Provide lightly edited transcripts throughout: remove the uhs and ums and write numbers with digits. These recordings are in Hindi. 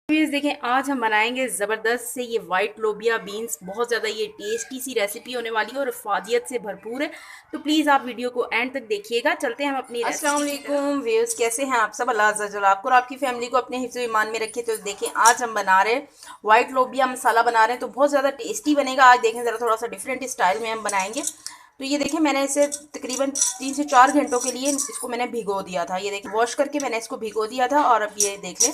प्लीज़ देखें, आज हम बनाएंगे ज़बरदस्त से ये वाइट लोबिया बीन्स। बहुत ज़्यादा ये टेस्टी सी रेसिपी होने वाली है और इफ़ादियत से भरपूर है। तो प्लीज़ आप वीडियो को एंड तक देखिएगा। चलते हैं हम अपनी अस्सलाम रेसिपी की तरफ। वालेकुम व्यूअर्स, कैसे हैं आप सब? अल्लाह अज़्ज़ा वजल आपको और आपकी फैमिली को अपने हिफ्ज़ ईमान में रखे। तो देखें, आज हम बना रहे हैं वाइट लोबिया मसाला बना रहे हैं, तो बहुत ज़्यादा टेस्टी बनेगा। आज देखें ज़रा, थोड़ा सा डिफरेंट स्टाइल में हम बनाएंगे। तो ये देखें, मैंने इसे तकरीबन 3 से 4 घंटों के लिए इसको मैंने भिगो दिया था। ये देखें, वॉश करके मैंने इसको भिगो दिया था। और अब ये देख लें,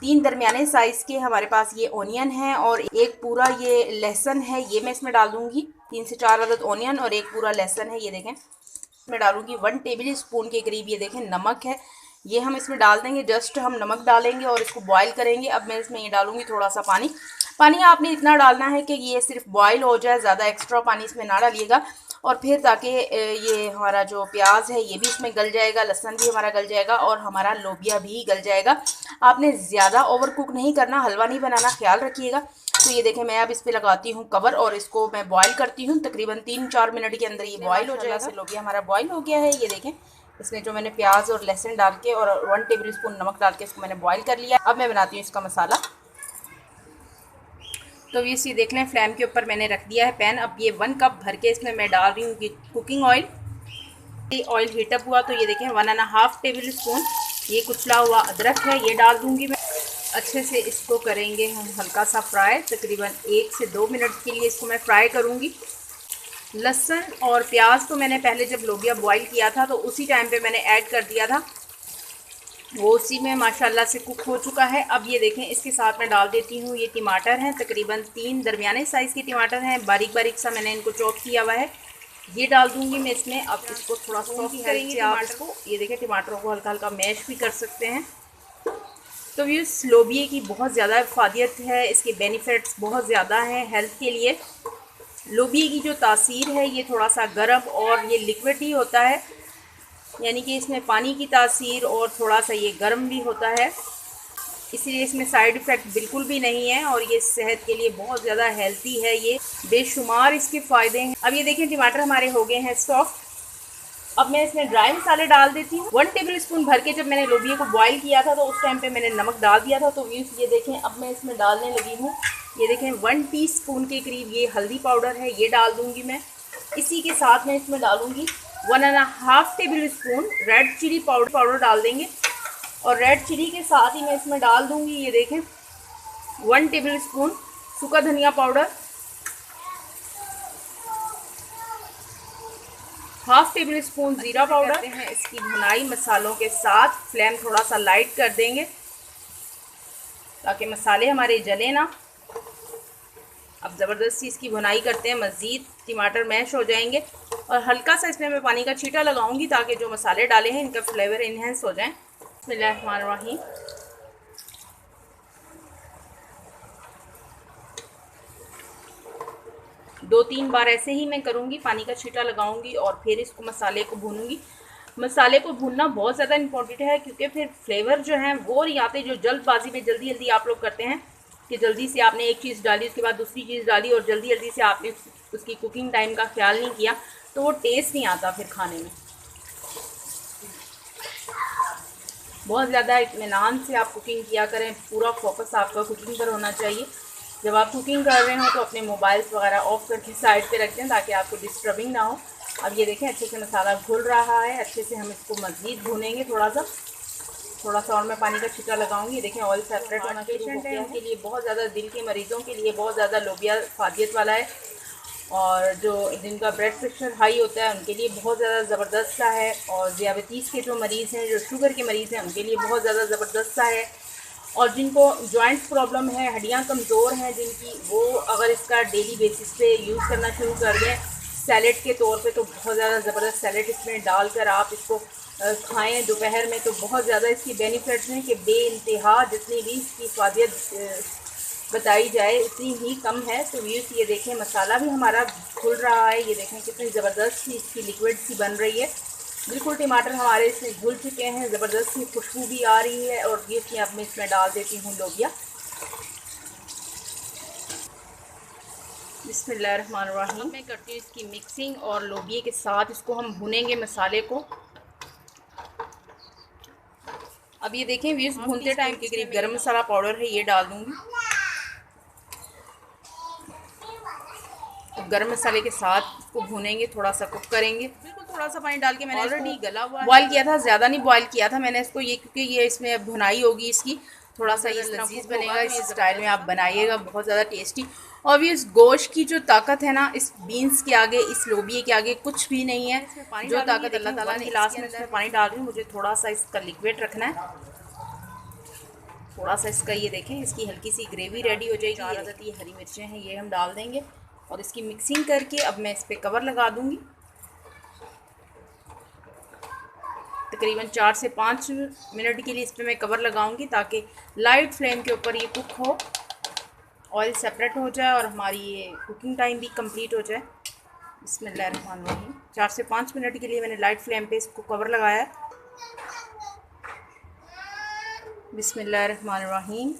3 दरमियाने साइज़ के हमारे पास ये ओनियन है और एक पूरा ये लहसुन है। ये मैं इसमें डाल दूँगी। 3 से 4 अदद ओनियन और एक पूरा लहसुन है। ये देखें, इसमें डालूंगी 1 टेबल स्पून के करीब। ये देखें, नमक है, ये हम इसमें डाल देंगे। जस्ट हम नमक डालेंगे और इसको बॉईल करेंगे। अब मैं इसमें ये डालूंगी थोड़ा सा पानी। पानी आपने इतना डालना है कि ये सिर्फ बॉईल हो जाए, ज़्यादा एक्स्ट्रा पानी इसमें ना डालिएगा। और फिर ताकि ये हमारा जो प्याज है ये भी इसमें गल जाएगा, लहसुन भी हमारा गल जाएगा और हमारा लोबिया भी गल जाएगा। आपने ज़्यादा ओवर कुक नहीं करना, हलवा नहीं बनाना, ख्याल रखिएगा। तो ये देखें, मैं अब इस पर लगाती हूँ कवर और इसको मैं बॉईल करती हूँ। तकरीबन 3-4 मिनट के अंदर ये बॉईल हो जाएगा। से लोबिया हमारा बॉईल हो गया है। ये देखें, इसमें जो मैंने प्याज और लहसुन डाल के और 1 टेबल स्पून नमक डाल के इसको मैंने बॉईल कर लिया। अब मैं बनाती हूँ इसका मसाला। तो ये देख लें, फ्लेम के ऊपर मैंने रख दिया है पैन। अब ये 1 कप भर के इसमें मैं डाल रही हूँ कि कुकिंग ऑयल। ये ऑयल हीटअप हुआ तो ये देखें 1.5 टेबल स्पून ये कुचला हुआ अदरक है, ये डाल दूँगी मैं। अच्छे से इसको करेंगे हम हल्का सा फ्राई। तकरीबन 1 से 2 मिनट के लिए इसको मैं फ्राई करूँगी। लहसुन और प्याज तो मैंने पहले जब लोबिया बॉईल किया था तो उसी टाइम पे मैंने ऐड कर दिया था, वो उसी में माशाल्लाह से कुक हो चुका है। अब ये देखें, इसके साथ मैं डाल देती हूँ ये टमाटर हैं, तकरीबन 3 दरमियाने साइज़ के टमाटर हैं, बारीक बारीक सा मैंने इनको चॉप किया हुआ है। ये डाल दूँगी मैं इसमें। अब इसको थोड़ा सॉफ्ट करेंगे आप इसको। ये देखें, टमाटरों को हल्का हल्का मैश भी कर सकते हैं। तो व्यूअर्स, लोबिया की बहुत ज़्यादा फ़ायदियत है, इसके बेनिफिट्स बहुत ज़्यादा हैं हेल्थ के लिए। लोबिया की जो तासीर है ये थोड़ा सा गर्म और ये लिक्विड ही होता है, यानी कि इसमें पानी की तासीर और थोड़ा सा ये गर्म भी होता है, इसलिए इसमें साइड इफ़ेक्ट बिल्कुल भी नहीं है और ये सेहत के लिए बहुत ज़्यादा हेल्थी है। ये बेशुमार इसके फ़ायदे हैं। अब ये देखें, टमाटर हमारे हो गए हैं सॉफ्ट। अब मैं इसमें ड्राई मसाले डाल देती हूँ। 1 टेबल स्पून भर के जब मैंने लोबिया को बॉईल किया था तो उस टाइम पे मैंने नमक डाल दिया था। तो ये देखें, अब मैं इसमें डालने लगी हूँ, ये देखें 1 टीस्पून के करीब ये हल्दी पाउडर है, ये डाल दूँगी मैं। इसी के साथ मैं इसमें डालूँगी 1.5 tablespoon red chilli powder डाल देंगे। और रेड चिली के साथ ही मैं इसमें डाल दूँगी, ये देखें 1 टेबल स्पून सूखा धनिया पाउडर, 1/2 टेबल स्पून ज़ीरा पाउडर। करते हैं इसकी भुनाई मसालों के साथ। फ्लेम थोड़ा सा लाइट कर देंगे ताकि मसाले हमारे जले ना। अब ज़बरदस्ती इसकी भुनाई करते हैं, मज़ीद टमाटर मैश हो जाएंगे। और हल्का सा इसमें मैं पानी का छींटा लगाऊंगी ताकि जो मसाले डाले हैं इनका फ्लेवर इन्हेंस हो जाए। बिस्मिल्लाहिर्रहमानिर्रहीम। 2-3 बार ऐसे ही मैं करूँगी, पानी का छींटा लगाऊंगी और फिर इसको मसाले को भूनूंगी। मसाले को भूनना बहुत ज़्यादा इम्पोर्टेंट है क्योंकि फिर फ्लेवर जो है वो नहीं आते, जो जल्दबाजी में जल्दी जल्दी आप लोग करते हैं कि जल्दी से आपने एक चीज़ डाली, उसके बाद दूसरी चीज़ डाली और जल्दी जल्दी से आपने उसकी कुकिंग टाइम का ख्याल नहीं किया, तो वो टेस्ट नहीं आता फिर खाने में। बहुत ज़्यादा इत्मीनान से आप कुकिंग किया करें, पूरा फोकस आपका कुकिंग पर होना चाहिए। जब आप कुकिंग कर रहे हो तो अपने मोबाइल्स वगैरह ऑफ करके साइड पे रख दें ताकि आपको डिस्टर्बिंग ना हो। अब ये देखें, अच्छे से मसाला घुल रहा है, अच्छे से हम इसको मज़ीद भूनेंगे। थोड़ा सा और मैं पानी का छींटा लगाऊंगी। देखें, ऑयल सेपरेट होना शुरू हो गया है। उनके लिए बहुत ज़्यादा, दिल के मरीज़ों के लिए बहुत ज़्यादा लोबिया फ़ायदियत वाला है। और जो जिनका ब्लड प्रेशर हाई होता है उनके लिए बहुत ज़्यादा ज़बरदस्त सा है। और ज़ियाबतीस के जो मरीज़ हैं, जो शुगर के मरीज़ हैं, उनके लिए बहुत ज़्यादा ज़बरदस्त सा है। और जिनको जॉइंट्स प्रॉब्लम है, हड्डियां कमज़ोर हैं जिनकी, वो अगर इसका डेली बेसिस पे यूज़ करना शुरू कर दें सैलेड के तौर पे, तो बहुत ज़्यादा ज़बरदस्त सैलेड इसमें डालकर आप इसको खाएं दोपहर में, तो बहुत ज़्यादा इसकी बेनिफिट्स हैं कि बेइंतहा। जितनी भी इसकी फ़ायदियत बताई जाए उतनी ही कम है। तो ये देखें, मसाला भी हमारा घुल रहा है। ये देखें कितनी ज़बरदस्त सी इसकी लिक्विड सी बन रही है। बिल्कुल टमाटर हमारे इसमें घुल चुके हैं, ज़बरदस्त सी खुशबू भी आ रही है। और ये अब मैं इसमें डाल देती हूँ लोबिया। बिस्मिल्लाहिर्रहमानिर्रहीम। मैं करती हूँ इसकी मिक्सिंग और लोबिया के साथ इसको हम भूनेंगे मसाले को। अब ये देखें व्यूज़, भूनते टाइम के करीब गरम मसाला पाउडर है ये डाल दूँगी। तो गरम मसाले के साथ इसको भूनेंगे, थोड़ा सा कुक करेंगे। बिल्कुल थोड़ा सा पानी डाल के मैंने ऑलरेडी गला हुआ बॉयल किया था, ज़्यादा नहीं बॉयल किया था मैंने इसको, ये क्योंकि ये इसमें भुनाई होगी इसकी, थोड़ा सा ये लजीज बनेगा। इस स्टाइल में आप बनाइएगा, बहुत ज़्यादा टेस्टी। और भी इस गोश्त की जो ताकत है ना, इस बीन्स के आगे, इस लोबिये के आगे कुछ भी नहीं है। जो ताकत अल्लाह ताला ने, लास्ट में इसमें पानी डाल रही हूँ, मुझे थोड़ा सा इसका लिक्विड रखना है, थोड़ा सा इसका, ये देखें इसकी हल्की सी ग्रेवी रेडी हो जाएगी। ये हरी मिर्चें हैं ये हम डाल देंगे और इसकी मिक्सिंग करके अब मैं इस पर कवर लगा दूँगी। तकरीबन 4 से 5 मिनट के लिए इस पर मैं कवर लगाऊंगी ताकि लाइट फ्लेम के ऊपर ये कुक हो, ऑयल सेपरेट हो जाए और हमारी ये कुकिंग टाइम भी कंप्लीट हो जाए। बिस्मिल्लाहिर्रहमानिर्रहीम। 4 से 5 मिनट के लिए मैंने लाइट फ्लेम पे इसको कवर लगाया है। बिस्मिल्लाहिर्रहमानिर्रहीम।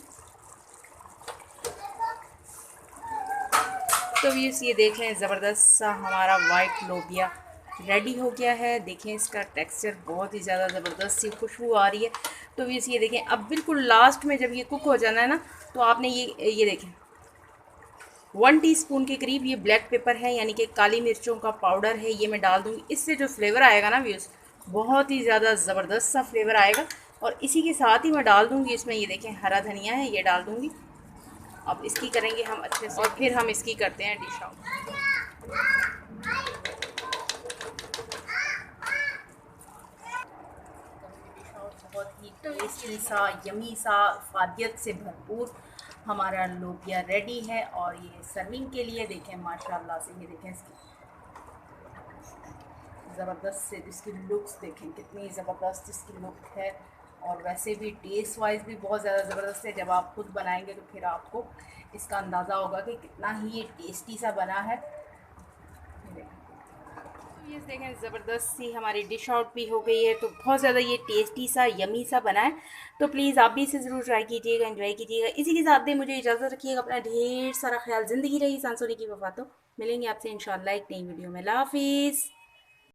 तो ये देख लें, ज़बरदस्त सा हमारा वाइट लोबिया रेडी हो गया है। देखें इसका टेक्सचर बहुत ही ज़्यादा ज़बरदस्त सी खुशबू आ रही है। तो ये देखें, अब बिल्कुल लास्ट में जब ये कुक हो जाना है ना, तो आपने ये देखें 1 टीस्पून के करीब ये ब्लैक पेपर है, यानी कि काली मिर्चों का पाउडर है, ये मैं डाल दूँगी। इससे जो फ्लेवर आएगा ना व्यूज़, बहुत ही ज़्यादा ज़बरदस्त सा फ्लेवर आएगा। और इसी के साथ ही मैं डाल दूँगी इसमें, ये देखें हरा धनिया है, ये डाल दूँगी। अब इसकी करेंगे हम अच्छे से और फिर हम इसकी करते हैं डिश आउट। बहुत ही टेस्टी सा, यमी सा, फादियत से भरपूर हमारा लोबिया रेडी है। और ये सर्विंग के लिए देखें माशाल्लाह से, ये देखें इसकी ज़बरदस्त से इसकी लुक्स देखें, कितनी ज़बरदस्त इसकी लुक है। और वैसे भी टेस्ट वाइज भी बहुत ज़्यादा ज़बरदस्त है। जब आप खुद बनाएंगे तो फिर आपको इसका अंदाज़ा होगा कि कितना ही ये टेस्टी सा बना है। ये देखें ज़बरदस्त सी हमारी डिश आउट भी हो गई है। तो बहुत ज़्यादा ये टेस्टी सा, यमी सा बना है। तो प्लीज़ आप भी इसे ज़रूर ट्राई कीजिएगा, एंजॉय कीजिएगा। इसी के साथ दे मुझे इजाज़त रखिएगा। अपना ढेर सारा ख्याल, ज़िंदगी रही सांसों की वफ़ा। तो मिलेंगे आपसे इंशाल्लाह एक नई वीडियो में। अल्लाह हाफ़िज़।